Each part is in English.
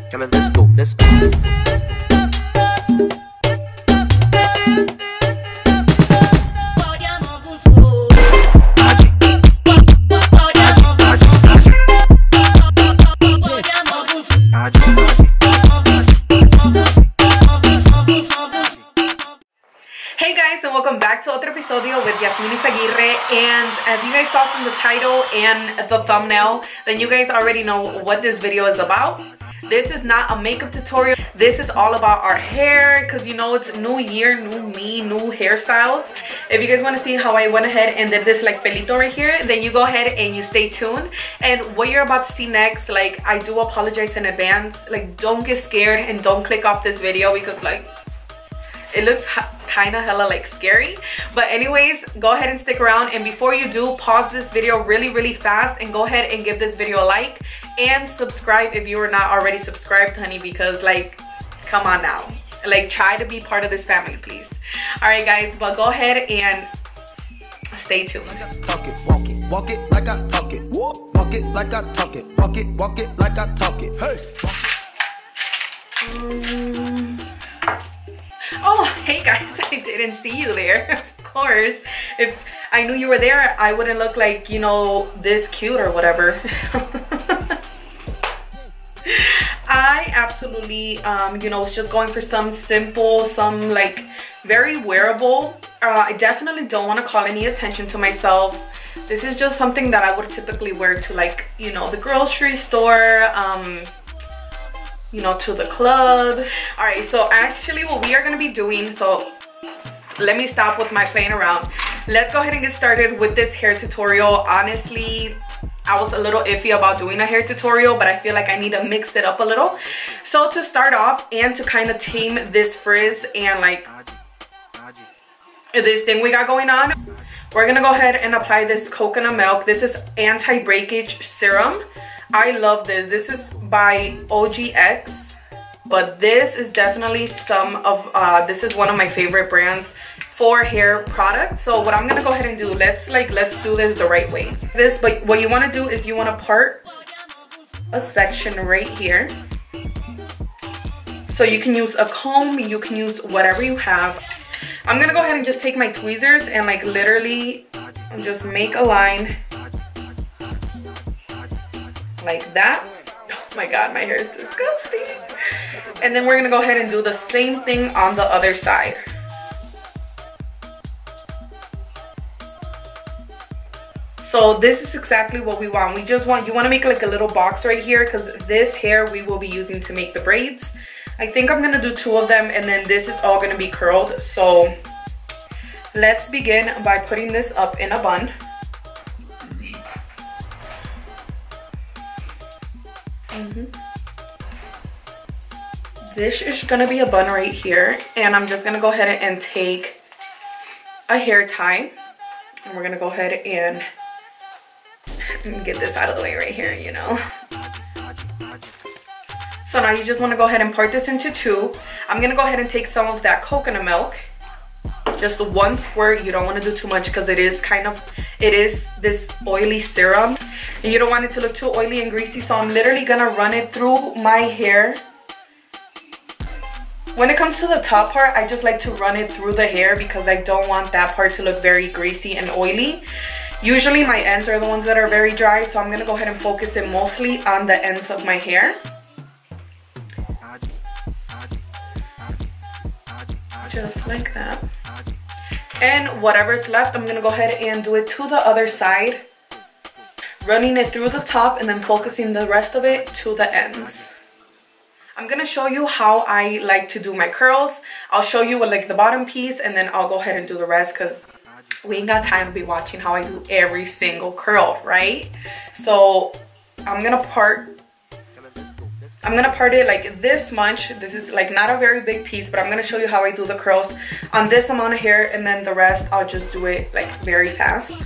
Come on, let's go, let's go, let's go, let's go. Hey guys, and welcome back to otro episodio with Yasmin Izaguirre. And as you guys saw from the title and the thumbnail, then you guys already know what this video is about. This is not a makeup tutorial. This is all about our hair, because you know it's new year, new me, new hairstyles. If you guys want to see how I went ahead and did this like pelito right here, then you go ahead and you stay tuned. And what you're about to see next, like, I do apologize in advance. Like, don't get scared and don't click off this video because like it looks kind of hella like scary. But anyways, go ahead and stick around, and before you do, pause this video really fast and go ahead and give this video a like and subscribe if you are not already subscribed, honey, because like, come on now, like, try to be part of this family, please. All right guys, but go ahead and stay tuned. Talk it, walk it like I talk it. Walk it like I talk it. Walk it like I talk it. Hey. Oh, hey guys, I didn't see you there. Of course, if I knew you were there, I wouldn't look like, you know, this cute or whatever. I absolutely, you know, was just going for some simple, some like very wearable. I definitely don't want to call any attention to myself. This is just something that I would typically wear to, like, you know, the grocery store, you know, to the club. All right, so actually what we are going to be doing, so let me stop with my playing around. Let's go ahead and get started with this hair tutorial. Honestly, I was a little iffy about doing a hair tutorial, but I feel like I need to mix it up a little. So to start off and to kind of tame this frizz and like this thing we got going on, we're gonna go ahead and apply this coconut milk. This is anti-breakage serum. I love this. This is by OGX, but this is definitely some of this is one of my favorite brands for hair products. So what I'm gonna go ahead and do, let's do this the right way. But what you want to do is you want to part a section right here. So you can use a comb, you can use whatever you have. I'm gonna go ahead and just take my tweezers and like literally just make a line like that. Oh my god, my hair is disgusting. And then we're gonna go ahead and do the same thing on the other side. So this is exactly what we want. You want to make like a little box right here, because this hair we will be using to make the braids. I think I'm gonna do 2 of them, and then this is all gonna be curled. So let's begin by putting this up in a bun. This is gonna be a bun right here, and I'm just gonna go ahead and take a hair tie, and we're gonna go ahead and get this out of the way right here, you know. So now you just want to go ahead and part this into 2. I'm gonna go ahead and take some of that coconut milk, just 1 squirt. You don't want to do too much because it is this oily serum, and you don't want it to look too oily and greasy. So I'm literally gonna run it through my hair. When it comes to the top part, I just like to run it through the hair because I don't want that part to look very greasy and oily. Usually my ends are the ones that are very dry, so I'm gonna go ahead and focus it mostly on the ends of my hair. Just like that. And whatever's left, I'm gonna go ahead and do it to the other side, running it through the top and then focusing the rest of it to the ends. I'm gonna show you how I like to do my curls. I'll show you with like the bottom piece, and then I'll go ahead and do the rest because we ain't got time to be watching how I do every single curl, right? So I'm gonna part it like this much. This is like not a very big piece, but I'm gonna show you how I do the curls on this amount of hair, and then the rest I'll just do it like very fast.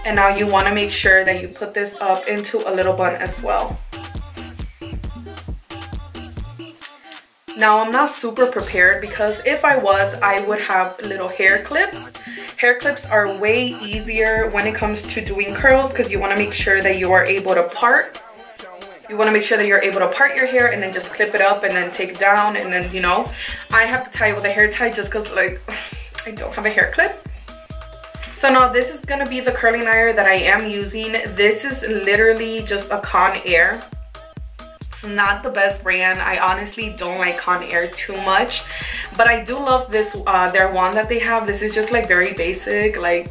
And now you want to make sure that you put this up into a little bun as well. Now I'm not super prepared, because if I was, I would have little hair clips. Hair clips are way easier when it comes to doing curls, because you want to make sure that you are able to part You want to make sure that you're able to part your hair and then just clip it up and then take it down. And then, you know, I have to tie it with a hair tie just because, like, I don't have a hair clip. So now this is going to be the curling iron that I am using. This is literally just a Conair. It's not the best brand. I honestly don't like Conair too much. But I do love this, their wand that they have. This is just like very basic, like,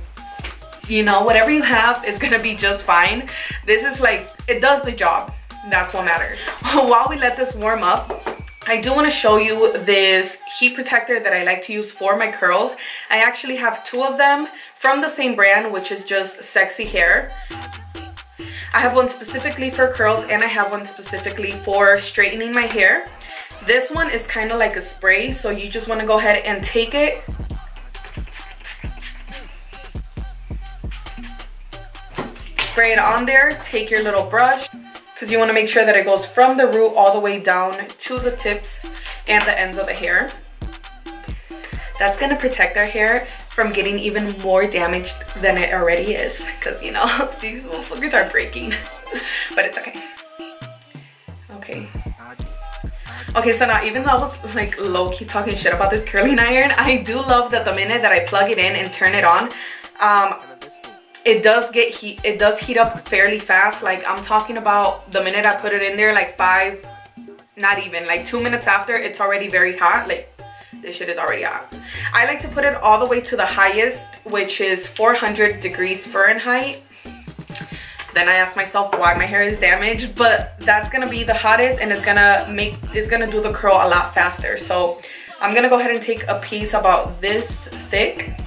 you know, whatever you have is gonna be just fine. This is like, it does the job. That's what matters. While we let this warm up, I do want to show you this heat protector that I like to use for my curls. I actually have 2 of them from the same brand, which is just Sexy Hair. I have one specifically for curls and I have one specifically for straightening my hair. This one is kind of like a spray, so you just want to go ahead and take it. Spray it on there, take your little brush, because you want to make sure that it goes from the root all the way down to the tips and the ends of the hair. That's going to protect our hair from getting even more damaged than it already is, because, you know, these motherfuckers are breaking. But it's okay. Okay, so now even though I was like low-key talking shit about this curling iron, I do love that the minute that I plug it in and turn it on, it does heat up fairly fast. Like, I'm talking about the minute I put it in there, like 2 minutes after, it's already very hot. Like, this shit is already hot. I like to put it all the way to the highest, which is 400 degrees Fahrenheit. Then I ask myself why my hair is damaged, but that's gonna be the hottest, and it's gonna do the curl a lot faster. So I'm gonna go ahead and take a piece about this thick,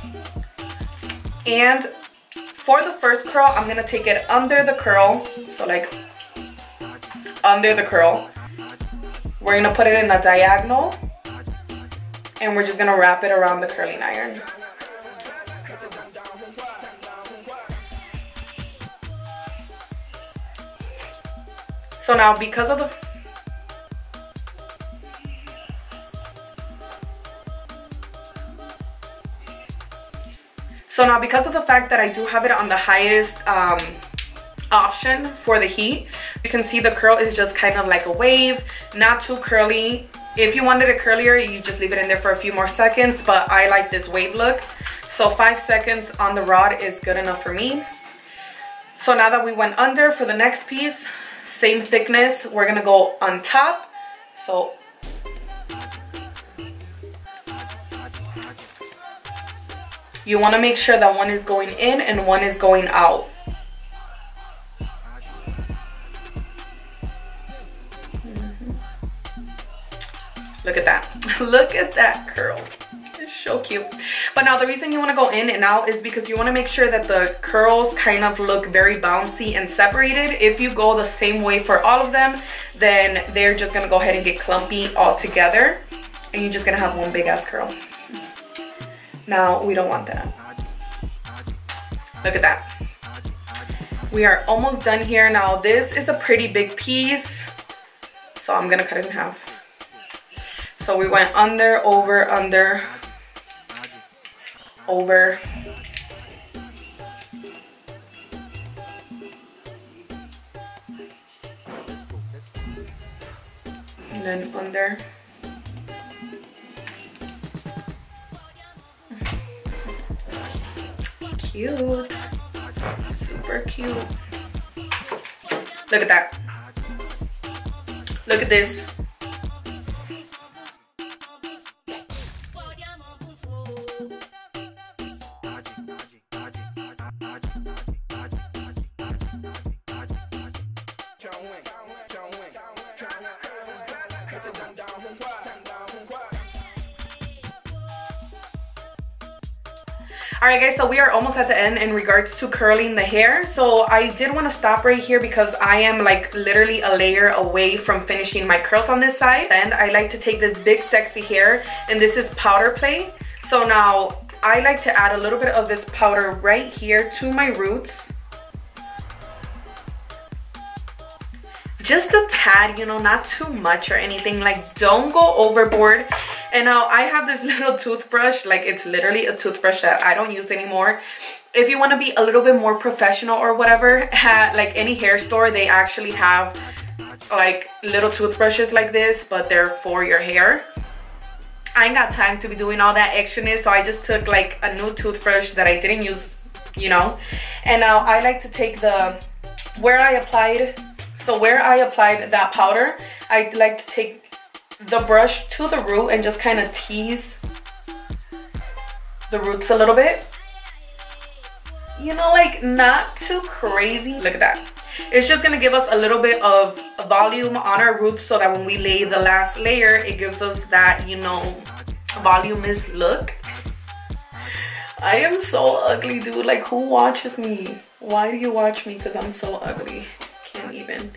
and for the first curl, I'm gonna take it under the curl. So like under the curl, we're gonna put it in a diagonal, and we're just gonna wrap it around the curling iron. So now because of the fact that I do have it on the highest option for the heat, you can see the curl is just kind of like a wave, not too curly. If you wanted it curlier, you just leave it in there for a few more seconds, but I like this wave look. So 5 seconds on the rod is good enough for me. So now that we went under, for the next piece, same thickness, we're gonna go on top. So you want to make sure that one is going in and one is going out. Look at that. Look at that curl. It's so cute. But now the reason you want to go in and out is because you want to make sure that the curls kind of look very bouncy and separated. If you go the same way for all of them, then they're just going to go ahead and get clumpy all together, and you're just going to have one big ass curl. Now, we don't want that. Look at that. We are almost done here. Now, this is a pretty big piece, so I'm gonna cut it in half. So we went under, over, under, over. And then under. Cute. Super cute. Look at that. Look at this. Alright guys, so we are almost at the end in regards to curling the hair. So I did want to stop right here because I am like literally a layer away from finishing my curls on this side. And I like to take this big sexy hair, and this is powder play. So now I like to add a little bit of this powder right here to my roots. Just a tad, you know, not too much or anything. Like, don't go overboard. And now I have this little toothbrush, like it's literally a toothbrush that I don't use anymore. If you want to be a little bit more professional or whatever, like any hair store, they actually have like little toothbrushes like this, but they're for your hair. I ain't got time to be doing all that extraness, so I just took like a new toothbrush that I didn't use, you know. And now I like to take where I applied that powder, I like to take the brush to the root and just kind of tease the roots a little bit. You know, like not too crazy. Look at that. It's just gonna give us a little bit of volume on our roots so that when we lay the last layer, it gives us that, you know, voluminous look. I am so ugly, dude. Like, who watches me? Why do you watch me? Because I'm so ugly. Can't even.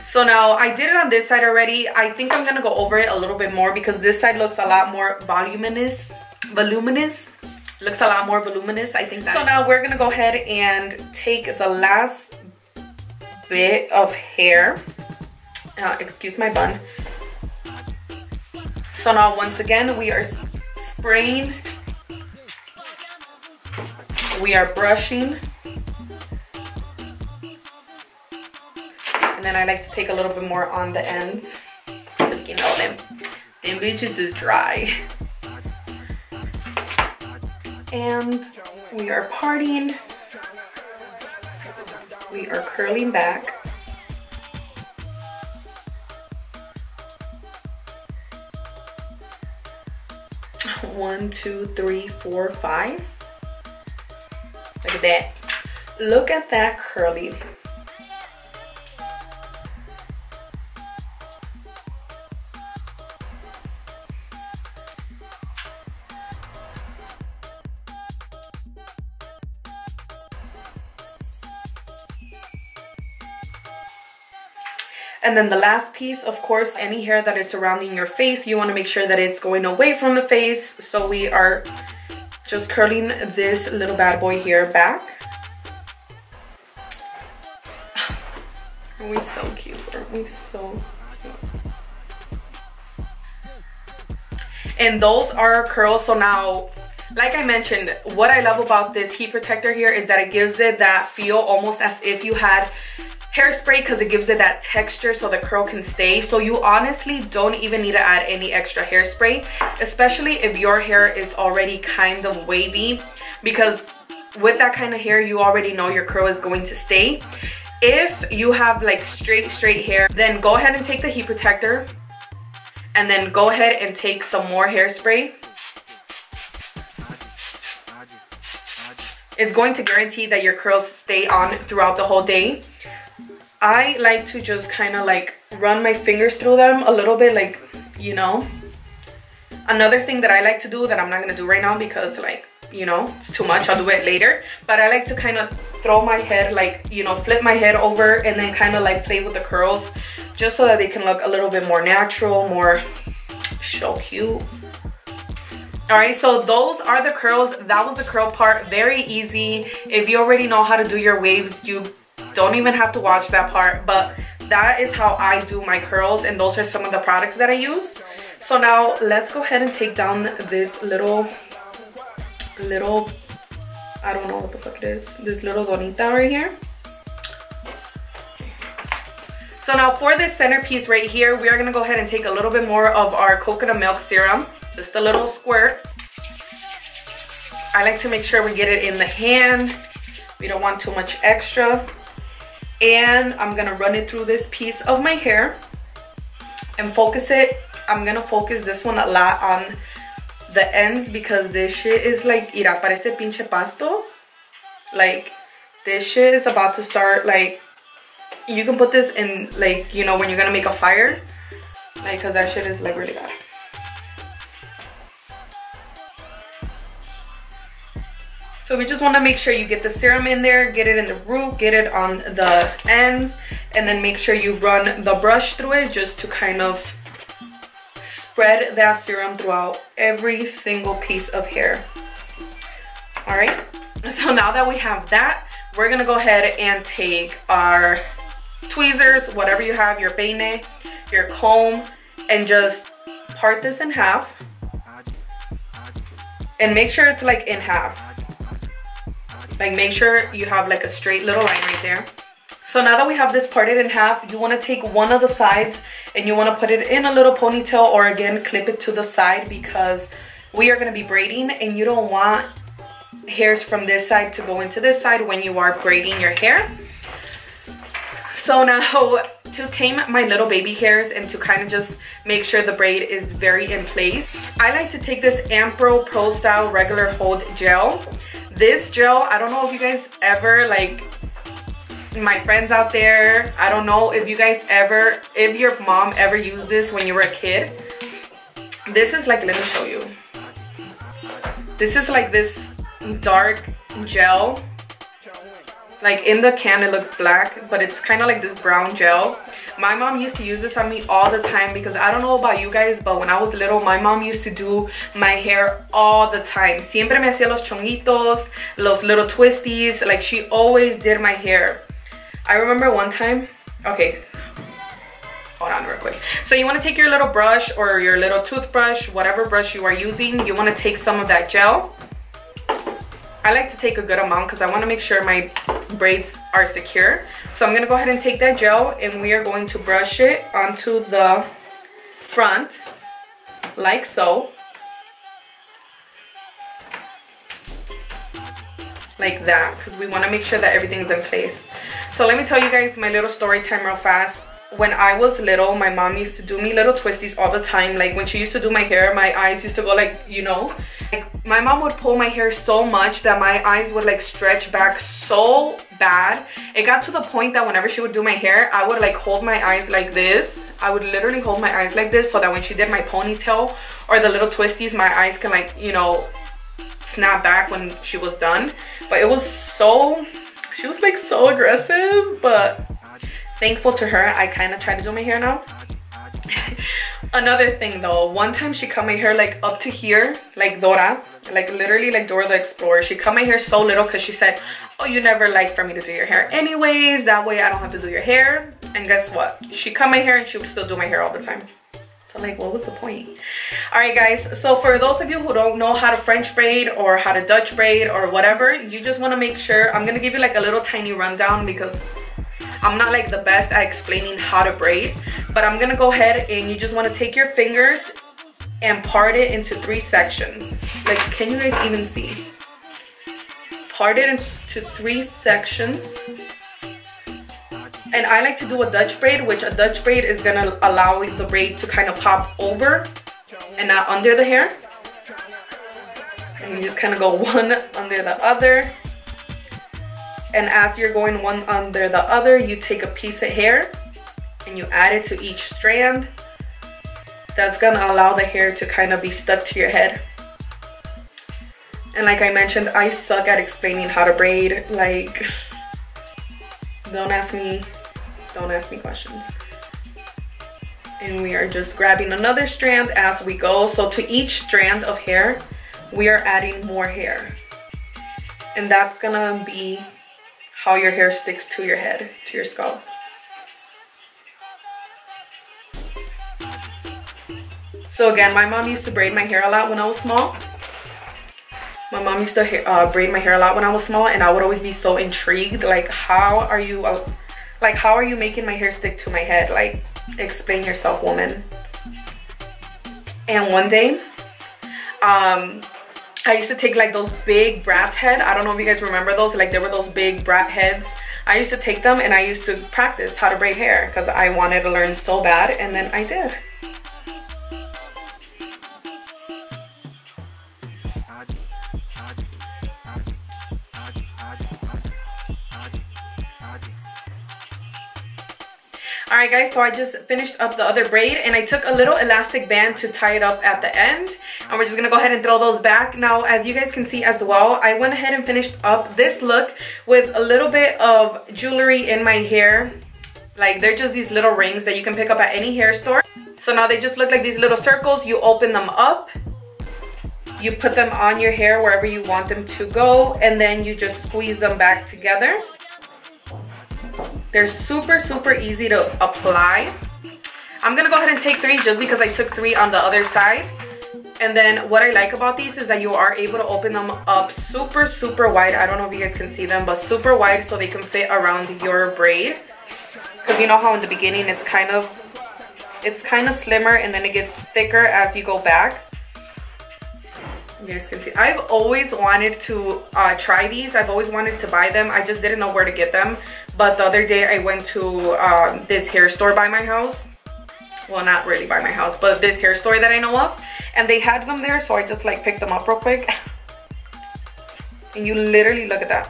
So now I did it on this side already. I think I'm gonna go over it a little bit more because this side looks a lot more voluminous. Looks a lot more voluminous, I think. So now we're gonna go ahead and take the last bit of hair. Excuse my bun. So now once again, we are spraying. We are brushing. And then I like to take a little bit more on the ends. You know, them bitches is dry. And we are parting. We are curling back. One, two, three, four, 5. Look at that. Look at that curly. And then the last piece, of course, any hair that is surrounding your face, you want to make sure that it's going away from the face. So we are just curling this little bad boy here back. Aren't we so cute? Aren't we so cute? And those are our curls. So now, like I mentioned, what I love about this heat protector here is that it gives it that feel almost as if you had hairspray, because it gives it that texture so the curl can stay. So you honestly don't even need to add any extra hairspray, especially if your hair is already kind of wavy, because with that kind of hair, you already know your curl is going to stay. If you have like straight hair, then go ahead and take the heat protector and then go ahead and take some more hairspray. It's going to guarantee that your curls stay on throughout the whole day. I like to just kind of like run my fingers through them a little bit, like, you know. Another thing that I like to do that I'm not gonna do right now because, like, you know, it's too much, I'll do it later. But I like to kind of throw my head, like, you know, flip my head over and then kind of like play with the curls just so that they can look a little bit more natural, more so cute. All right, so those are the curls. That was the curl part. Very easy. If you already know how to do your waves, you don't even have to watch that part, but that is how I do my curls, and those are some of the products that I use. So now let's go ahead and take down this little, I don't know what the fuck it is, this little donita right here. So now for this centerpiece right here, we are gonna go ahead and take a little bit more of our coconut milk serum, just a little squirt. I like to make sure we get it in the hand. We don't want too much extra. And I'm gonna run it through this piece of my hair and focus it. I'm gonna focus this one a lot on the ends because this shit is like, mira, parece pinche pasto. Like, this shit is about to start, like, you can put this in, like, you know, when you're gonna make a fire, like, because that shit is like really bad. So we just want to make sure you get the serum in there, get it in the root, get it on the ends, and then make sure you run the brush through it just to kind of spread that serum throughout every single piece of hair. All right, so now that we have that, we're gonna go ahead and take our tweezers, whatever you have, your peine, your comb, and just part this in half. And make sure it's like in half. Like, make sure you have like a straight little line right there. So now that we have this parted in half, you want to take one of the sides and you want to put it in a little ponytail, or again clip it to the side, because we are going to be braiding and you don't want hairs from this side to go into this side when you are braiding your hair. So now to tame my little baby hairs and to kind of just make sure the braid is very in place, I like to take this Ampro Pro Style regular hold gel. This gel, I don't know if you guys ever, like my friends out there, I don't know if you guys ever, if your mom ever used this when you were a kid. This is like, let me show you. This is like this dark gel. Like in the can it looks black, but it's kind of like this brown gel. My mom used to use this on me all the time, because I don't know about you guys, but when I was little, my mom used to do my hair all the time. Siempre me hacía los chonguitos, los little twisties. Like she always did my hair. I remember one time, okay, hold on real quick. So you want to take your little brush or your little toothbrush, whatever brush you are using, you want to take some of that gel. I like to take a good amount because I want to make sure my braids are secure. So I'm going to go ahead and take that gel and we are going to brush it onto the front like so. Like that, because we want to make sure that everything's in place. So let me tell you guys my little story time real fast. When I was little, my mom used to do me little twisties all the time. Like when she used to do my hair, my eyes used to go like, you know, like my mom would pull my hair so much that my eyes would like stretch back so bad. It got to the point that whenever she would do my hair, I would like hold my eyes like this. I would literally hold my eyes like this so that when she did my ponytail or the little twisties, my eyes can like, you know, snap back when she was done. But it was so, she was like so aggressive, but thankful to her, I kind of try to do my hair now. Another thing though, one time she cut my hair like up to here, like Dora, like literally like Dora the Explorer. She cut my hair so little because she said, oh, you never like for me to do your hair anyways, that way I don't have to do your hair. And guess what? She cut my hair and she would still do my hair all the time. So like, what was the point? All right guys, so for those of you who don't know how to French braid or how to Dutch braid or whatever, you just want to make sure, I'm gonna give you like a little tiny rundown because I'm not like the best at explaining how to braid, but I'm gonna go ahead and you just want to take your fingers and part it into 3 sections. Like, can you guys even see? Part it into 3 sections. And I like to do a Dutch braid, which a Dutch braid is gonna allow the braid to kind of pop over and not under the hair. And you just kind of go one under the other. And as you're going one under the other, you take a piece of hair and you add it to each strand. That's gonna allow the hair to kind of be stuck to your head. And like I mentioned, I suck at explaining how to braid. Like, don't ask me questions. And we are just grabbing another strand as we go. So to each strand of hair, we are adding more hair. And that's gonna be how your hair sticks to your head, to your scalp. So again, my mom used to braid my hair a lot when I was small. My mom used to braid my hair a lot when I was small, and I would always be so intrigued, like, how are you making my hair stick to my head? Like, explain yourself, woman. And one day, I used to take like those big Bratz head. I don't know if you guys remember those. Like, there were those big brat heads. I used to take them and I used to practice how to braid hair because I wanted to learn so bad, and then I did. Alright guys, so I just finished up the other braid and I took a little elastic band to tie it up at the end. And we're just going to go ahead and throw those back. Now, as you guys can see as well, I went ahead and finished up this look with a little bit of jewelry in my hair. Like, they're just these little rings that you can pick up at any hair store. So now they just look like these little circles. You open them up. You put them on your hair wherever you want them to go. And then you just squeeze them back together. They're super, super easy to apply. I'm gonna go ahead and take 3 just because I took 3 on the other side. And then what I like about these is that you are able to open them up super wide. I don't know if you guys can see them, but super wide so they can fit around your braid. Because you know how in the beginning it's kind of slimmer and then it gets thicker as you go back. You guys can see. I've always wanted to try these. I've always wanted to buy them. I just didn't know where to get them. But the other day I went to this hair store by my house. Well, not really by my house, but this hair store that I know of. And they had them there, so I just like picked them up real quick. And you literally, look at that.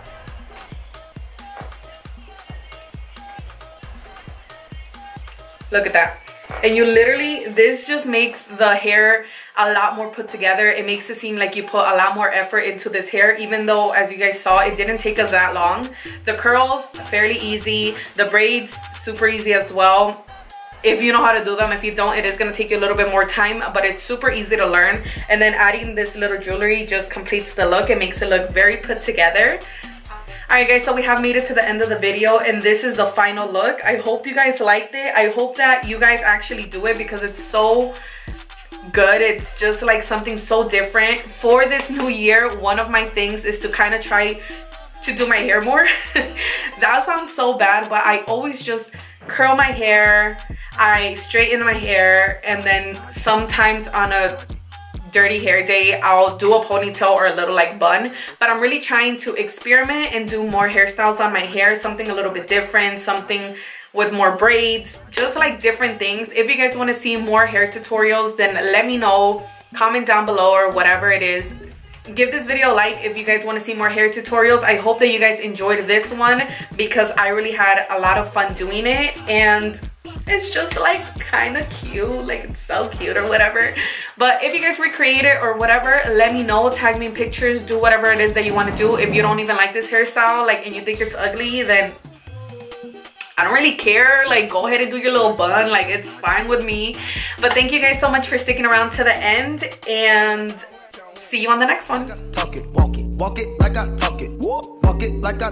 Look at that. And you literally, this just makes the hair a lot more put together. It makes it seem like you put a lot more effort into this hair, even though, as you guys saw, it didn't take us that long. The curls, fairly easy. The braids, super easy as well. If you know how to do them. If you don't, it is going to take you a little bit more time, but it's super easy to learn. And then adding this little jewelry just completes the look. It makes it look very put together. Alright guys, so we have made it to the end of the video, and this is the final look. I hope you guys liked it. I hope that you guys actually do it because it's so good. It's just like something so different. For this new year, one of my things is to kind of try to do my hair more. That sounds so bad, but I always just curl my hair, I straighten my hair, and then sometimes on a dirty hair day I'll do a ponytail or a little like bun. But I'm really trying to experiment and do more hairstyles on my hair, something a little bit different, something with more braids, just like different things. If you guys want to see more hair tutorials, then let me know, comment down below or whatever it is. Give this video a like if you guys want to see more hair tutorials. I hope that you guys enjoyed this one because I really had a lot of fun doing it, and it's just like kind of cute, like it's so cute or whatever. But if you guys recreate it or whatever, let me know, tag me in pictures, do whatever it is that you want to do. If you don't even like this hairstyle, like, and you think it's ugly, then I don't really care. Like, go ahead and do your little bun, like it's fine with me. But thank you guys so much for sticking around to the end, and see you on the next one. Talk it, walk it like I talk it. Walk it like I